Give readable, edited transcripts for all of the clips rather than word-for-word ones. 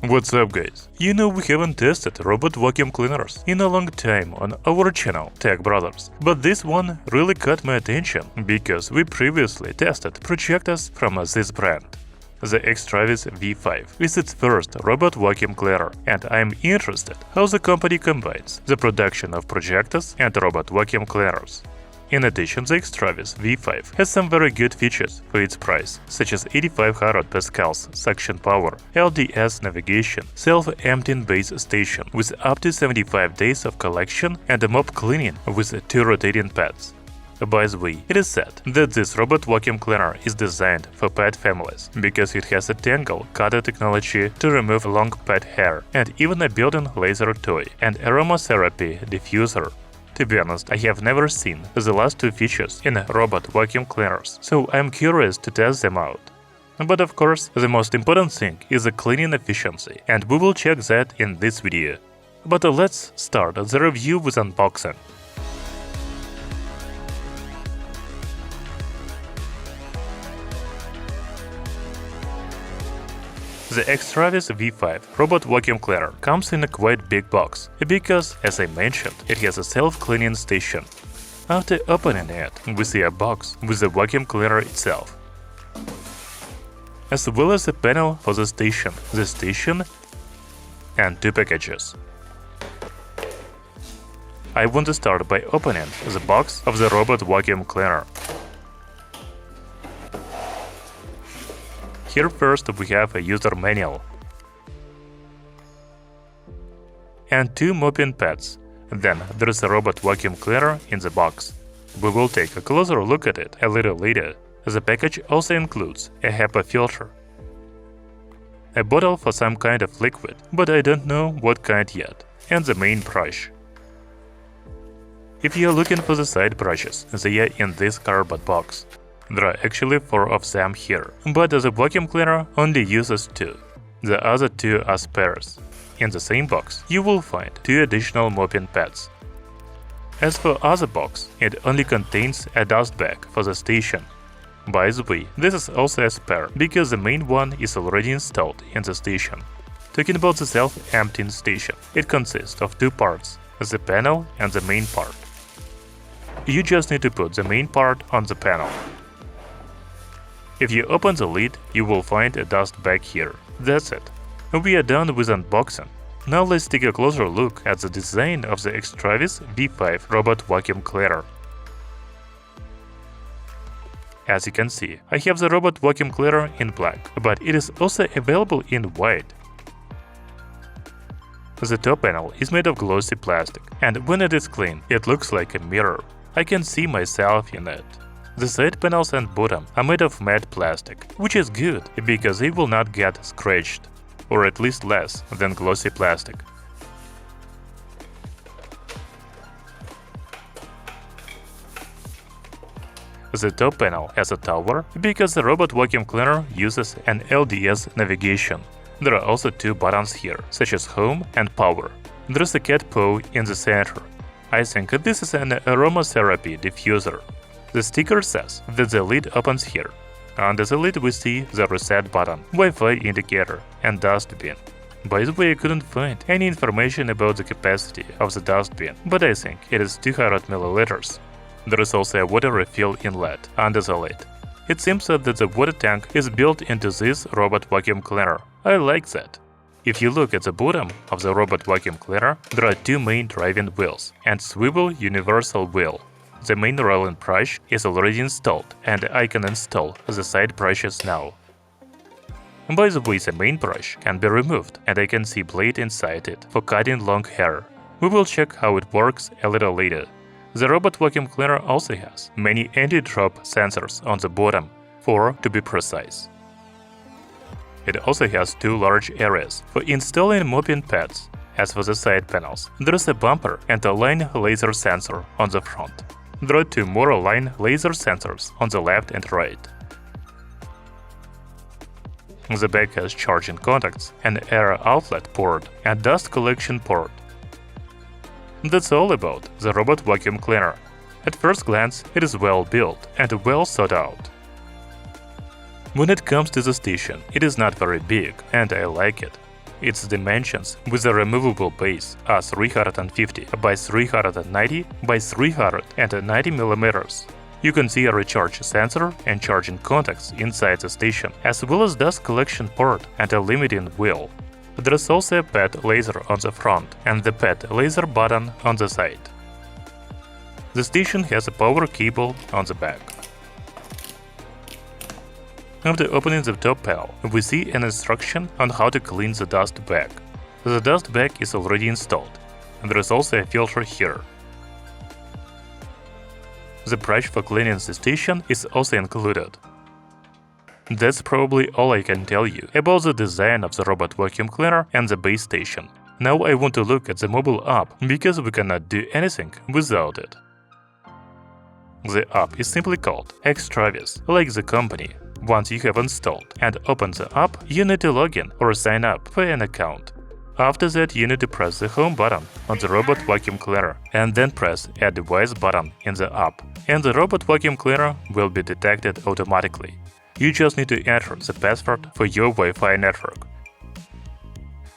What's up, guys? You know, we haven't tested robot vacuum cleaners in a long time on our channel, Tech Brothers. But this one really caught my attention because we previously tested projectors from this brand. The Extravis V5 is its first robot vacuum cleaner, and I'm interested how the company combines the production of projectors and robot vacuum cleaners. In addition, the Extravis V5 has some very good features for its price, such as 8500 pascals suction power, LDS navigation, self-emptying base station with up to 75 days of collection, and a mop cleaning with 2 rotating pads. By the way, it is said that this robot vacuum cleaner is designed for pet families because it has a Tangle Cutter technology to remove long pet hair, and even a built-in laser toy and aromatherapy diffuser. To be honest, I have never seen the last 2 features in robot vacuum cleaners, so I'm curious to test them out. But of course, the most important thing is the cleaning efficiency, and we will check that in this video. But let's start the review with unboxing. The Extravis V5 robot vacuum cleaner comes in a quite big box because, as I mentioned, it has a self-cleaning station. After opening it, we see a box with the vacuum cleaner itself, as well as a panel for the station, and 2 packages. I want to start by opening the box of the robot vacuum cleaner. Here first we have a user manual and 2 mopping pads. Then there is a robot vacuum cleaner in the box. We will take a closer look at it a little later. The package also includes a HEPA filter, a bottle for some kind of liquid, but I don't know what kind yet, and the main brush. If you are looking for the side brushes, they are in this cardboard box. There are actually 4 of them here, but the vacuum cleaner only uses 2. The other 2 are spares. In the same box, you will find 2 additional mopping pads. As for other box, it only contains a dust bag for the station. By the way, this is also a spare, because the main one is already installed in the station. Talking about the self-emptying station, it consists of 2 parts, the panel and the main part. You just need to put the main part on the panel. If you open the lid, you will find a dust bag here. That's it. We are done with unboxing. Now let's take a closer look at the design of the Extravis V5 robot vacuum cleaner. As you can see, I have the robot vacuum cleaner in black, but it is also available in white. The top panel is made of glossy plastic, and when it is clean, it looks like a mirror. I can see myself in it. The side panels and bottom are made of matte plastic, which is good because they will not get scratched, or at least less than glossy plastic. The top panel has a tower because the robot vacuum cleaner uses an LDS navigation. There are also 2 buttons here, such as Home and Power. There is a cat paw in the center. I think this is an aromatherapy diffuser. The sticker says that the lid opens here. Under the lid we see the reset button, Wi-Fi indicator, and dust bin. By the way, I couldn't find any information about the capacity of the dust bin, but I think it is 200 milliliters. There is also a water refill inlet under the lid. It seems that the water tank is built into this robot vacuum cleaner. I like that. If you look at the bottom of the robot vacuum cleaner, there are 2 main driving wheels and swivel universal wheel. The main rolling brush is already installed, and I can install the side brushes now. By the way, the main brush can be removed, and I can see blade inside it for cutting long hair. We will check how it works a little later. The robot vacuum cleaner also has many anti-drop sensors on the bottom, 4 to be precise. It also has 2 large areas for installing mopping pads. As for the side panels, there is a bumper and a line laser sensor on the front. There are 2 more line laser sensors on the left and right. The back has charging contacts, an air outlet port, and dust collection port. That's all about the robot vacuum cleaner. At first glance, it is well built and well thought out. When it comes to the station, it is not very big, and I like it. Its dimensions with a removable base are 350 by 390 by 390 mm. You can see a recharge sensor and charging contacts inside the station, as well as dust collection port and a limiting wheel. There is also a PET laser on the front and the PET laser button on the side. The station has a power cable on the back. After opening the top panel, we see an instruction on how to clean the dust bag. The dust bag is already installed, and there is also a filter here. The brush for cleaning the station is also included. That's probably all I can tell you about the design of the robot vacuum cleaner and the base station. Now I want to look at the mobile app, because we cannot do anything without it. The app is simply called Extravis, like the company. Once you have installed and opened the app, you need to log in or sign up for an account. After that, you need to press the Home button on the robot vacuum cleaner and then press Add Device button in the app, and the robot vacuum cleaner will be detected automatically. You just need to enter the password for your Wi-Fi network.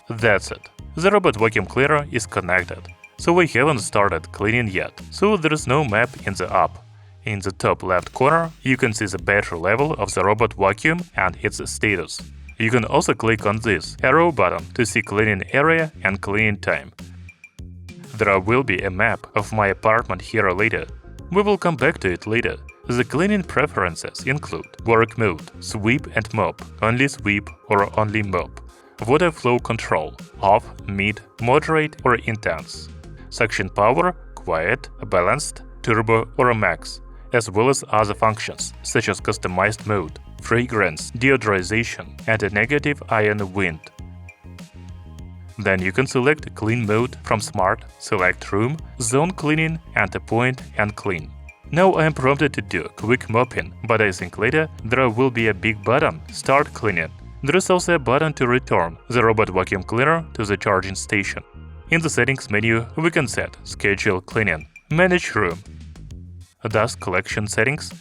That's it. The robot vacuum cleaner is connected, so we haven't started cleaning yet, so there is no map in the app. In the top left corner, you can see the battery level of the robot vacuum and its status. You can also click on this arrow button to see cleaning area and cleaning time. There will be a map of my apartment here later. We will come back to it later. The cleaning preferences include work mode, sweep and mop, only sweep or only mop, water flow control, off, mid, moderate or intense, suction power, quiet, balanced, turbo or max, as well as other functions such as customized mode, fragrance, deodorization, and a negative ion wind. Then you can select Clean mode from Smart, select Room, Zone Cleaning, and Point and Clean. Now I am prompted to do quick mopping, but I think later there will be a big button, Start Cleaning. There is also a button to return the robot vacuum cleaner to the charging station. In the Settings menu, we can set Schedule Cleaning, Manage Room, Dust Collection Settings,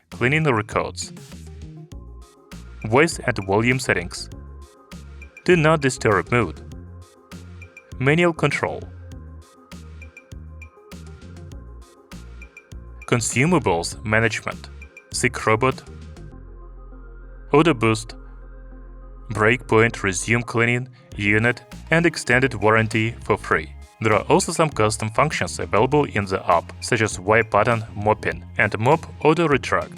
Cleaning Records, Voice and Volume Settings, Do Not Disturb Mode, Manual Control, Consumables Management, Sick Robot, Auto Boost, Breakpoint Resume Cleaning, Unit, and Extended Warranty for free. There are also some custom functions available in the app, such as Wipe button mopping and Mop Auto Retract.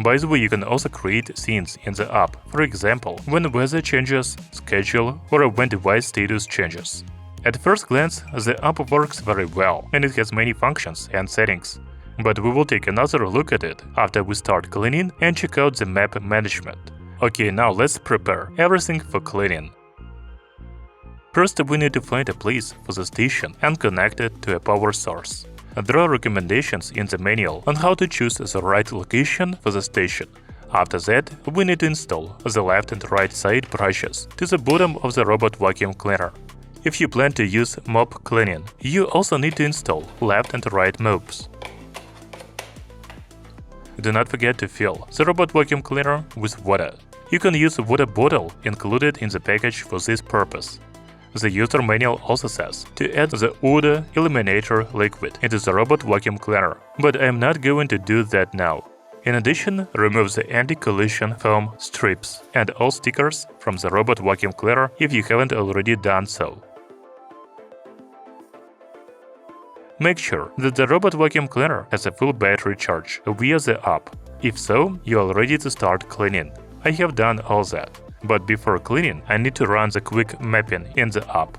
By the way, you can also create scenes in the app, for example, when weather changes, schedule, or when device status changes. At first glance, the app works very well, and it has many functions and settings. But we will take another look at it after we start cleaning and check out the map management. Okay, now let's prepare everything for cleaning. First, we need to find a place for the station and connect it to a power source. There are recommendations in the manual on how to choose the right location for the station. After that, we need to install the left and right side brushes to the bottom of the robot vacuum cleaner. If you plan to use mop cleaning, you also need to install left and right mops. Do not forget to fill the robot vacuum cleaner with water. You can use a water bottle included in the package for this purpose. The user manual also says to add the odor eliminator liquid into the robot vacuum cleaner, but I am not going to do that now. In addition, remove the anti-collision foam strips and all stickers from the robot vacuum cleaner if you haven't already done so. Make sure that the robot vacuum cleaner has a full battery charge via the app. If so, you are ready to start cleaning. I have done all that. But before cleaning, I need to run the quick mapping in the app.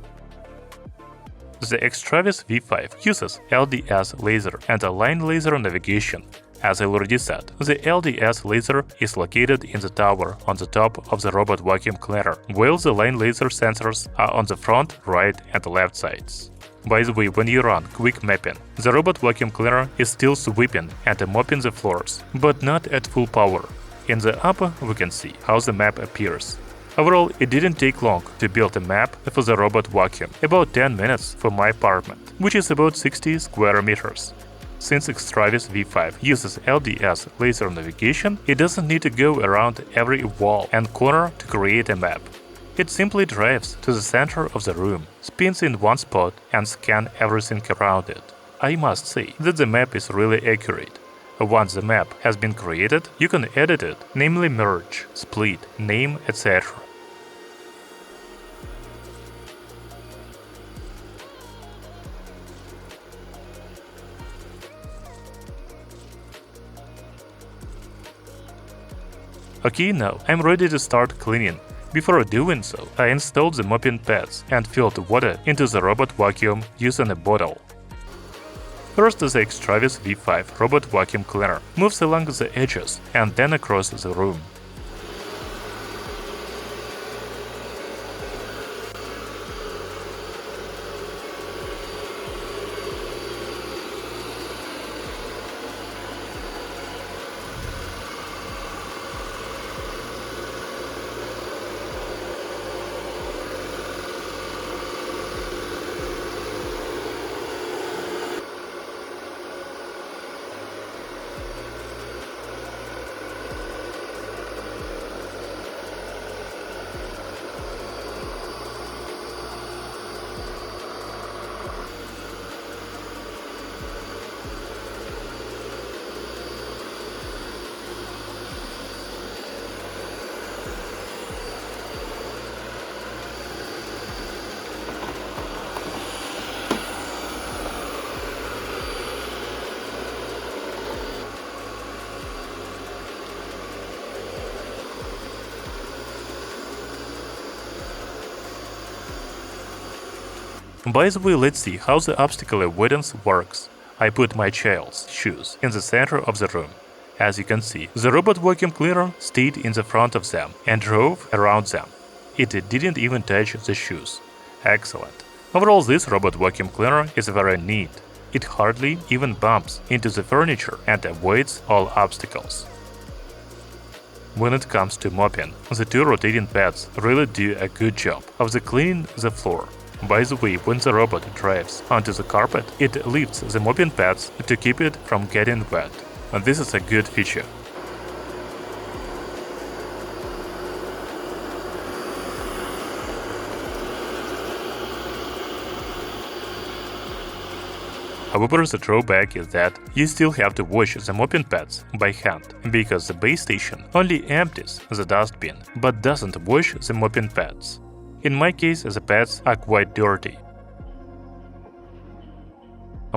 The Extravis V5 uses LDS laser and a line laser navigation. As I already said, the LDS laser is located in the tower on the top of the robot vacuum cleaner, while the line laser sensors are on the front, right, and left sides. By the way, when you run quick mapping, the robot vacuum cleaner is still sweeping and mopping the floors, but not at full power. In the app, we can see how the map appears. Overall, it didn't take long to build a map for the robot vacuum, about 10 minutes for my apartment, which is about 60 square meters. Since Extravis V5 uses LDS laser navigation, it doesn't need to go around every wall and corner to create a map. It simply drives to the center of the room, spins in one spot, and scans everything around it. I must say that the map is really accurate. Once the map has been created, you can edit it, namely merge, split, name, etc. Okay, now I'm ready to start cleaning. Before doing so, I installed the mopping pads and filled water into the robot vacuum using a bottle. First, the Extravis V5 robot vacuum cleaner moves along the edges and then across the room. By the way, let's see how the obstacle avoidance works. I put my child's shoes in the center of the room. As you can see, the robot vacuum cleaner stayed in the front of them and drove around them. It didn't even touch the shoes. Excellent. Overall, this robot vacuum cleaner is very neat. It hardly even bumps into the furniture and avoids all obstacles. When it comes to mopping, the two rotating pads really do a good job of cleaning the floor. By the way, when the robot drives onto the carpet, it lifts the mopping pads to keep it from getting wet. And this is a good feature. However, the drawback is that you still have to wash the mopping pads by hand, because the base station only empties the dustbin, but doesn't wash the mopping pads. In my case, the pads are quite dirty.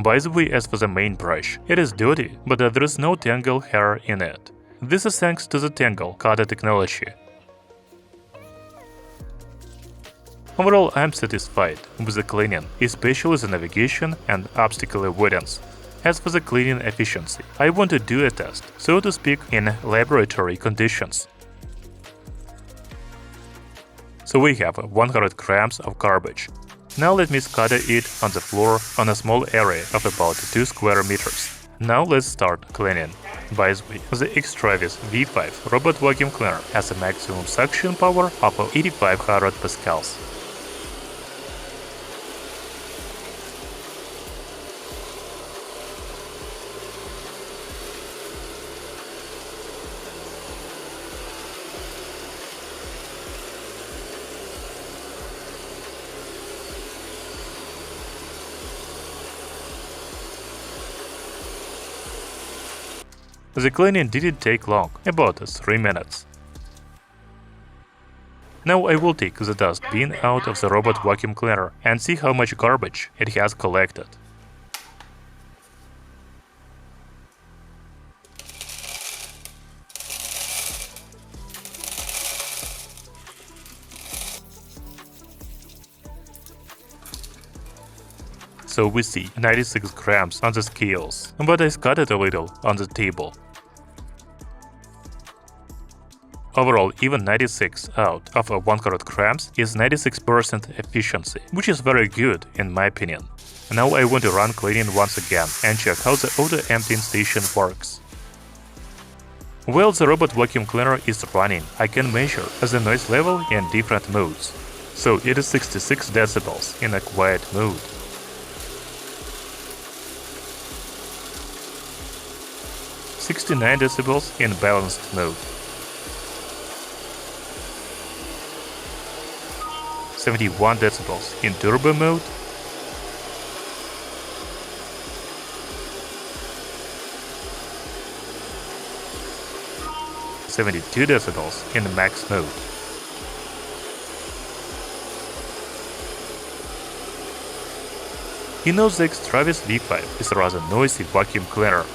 By the way, as for the main brush, it is dirty, but there is no tangle hair in it. This is thanks to the Tangle Cutter technology. Overall, I'm satisfied with the cleaning, especially the navigation and obstacle avoidance. As for the cleaning efficiency, I want to do a test, so to speak, in laboratory conditions. So we have 100 grams of garbage. Now let me scatter it on the floor on a small area of about 2 square meters. Now let's start cleaning. By the way, the Extravis V5 robot vacuum cleaner has a maximum suction power of 8500 pascals. The cleaning didn't take long, about 3 minutes. Now I will take the dustbin out of the robot vacuum cleaner and see how much garbage it has collected. So we see 96 grams on the scales, but I scattered a little on the table. Overall, even 96 out of 100 grams is 96% efficiency, which is very good in my opinion. Now I want to run cleaning once again and check how the auto emptying station works. While the robot vacuum cleaner is running, I can measure the noise level in different modes. So it is 66 decibels in a quiet mode. (69 decibels in balanced mode). 71 decibels in turbo mode, 72 decibels in max mode. You know, the Extravis V5 is a rather noisy vacuum cleaner.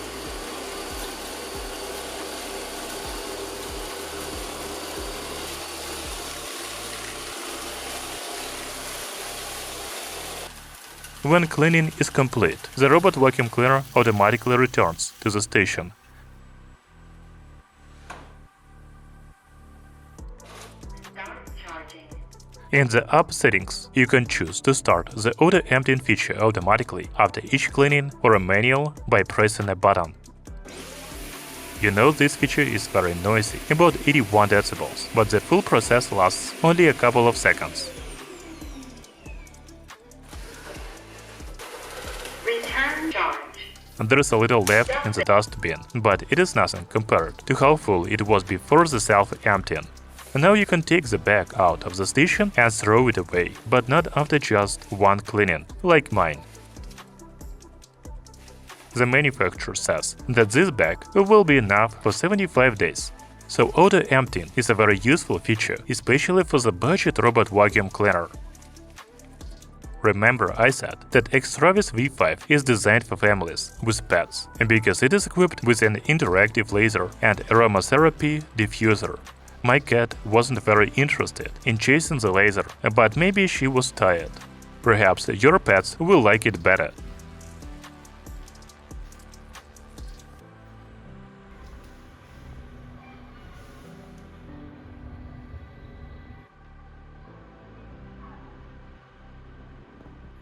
When cleaning is complete, the robot vacuum cleaner automatically returns to the station. In the app settings, you can choose to start the auto-emptying feature automatically after each cleaning or a manual by pressing a button. You know, this feature is very noisy, about 81 decibels, but the full process lasts only a couple of seconds. There is a little left in the dustbin, but it is nothing compared to how full it was before the self-emptying. Now you can take the bag out of the station and throw it away, but not after just one cleaning, like mine. The manufacturer says that this bag will be enough for 75 days. So auto-emptying is a very useful feature, especially for the budget robot vacuum cleaner. Remember, I said that Extravis V5 is designed for families with pets, because it is equipped with an interactive laser and aromatherapy diffuser. My cat wasn't very interested in chasing the laser, but maybe she was tired. Perhaps your pets will like it better.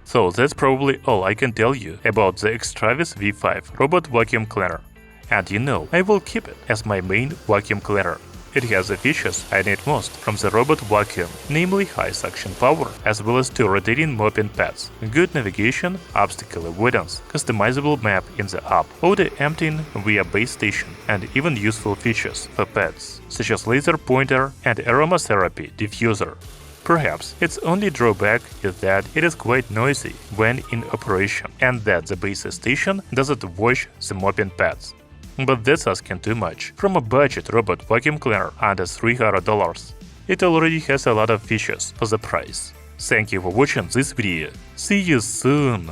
So that's probably all I can tell you about the Extravis V5 robot vacuum cleaner. And you know, I will keep it as my main vacuum cleaner. It has the features I need most from the robot vacuum, namely high suction power, as well as 2 rotating mopping pads, good navigation, obstacle avoidance, customizable map in the app, auto-emptying via base station, and even useful features for pets, such as laser pointer and aromatherapy diffuser. Perhaps its only drawback is that it is quite noisy when in operation, and that the base station doesn't wash the mopping pads. But that's asking too much from a budget robot vacuum cleaner under $300. It already has a lot of features for the price. Thank you for watching this video. See you soon!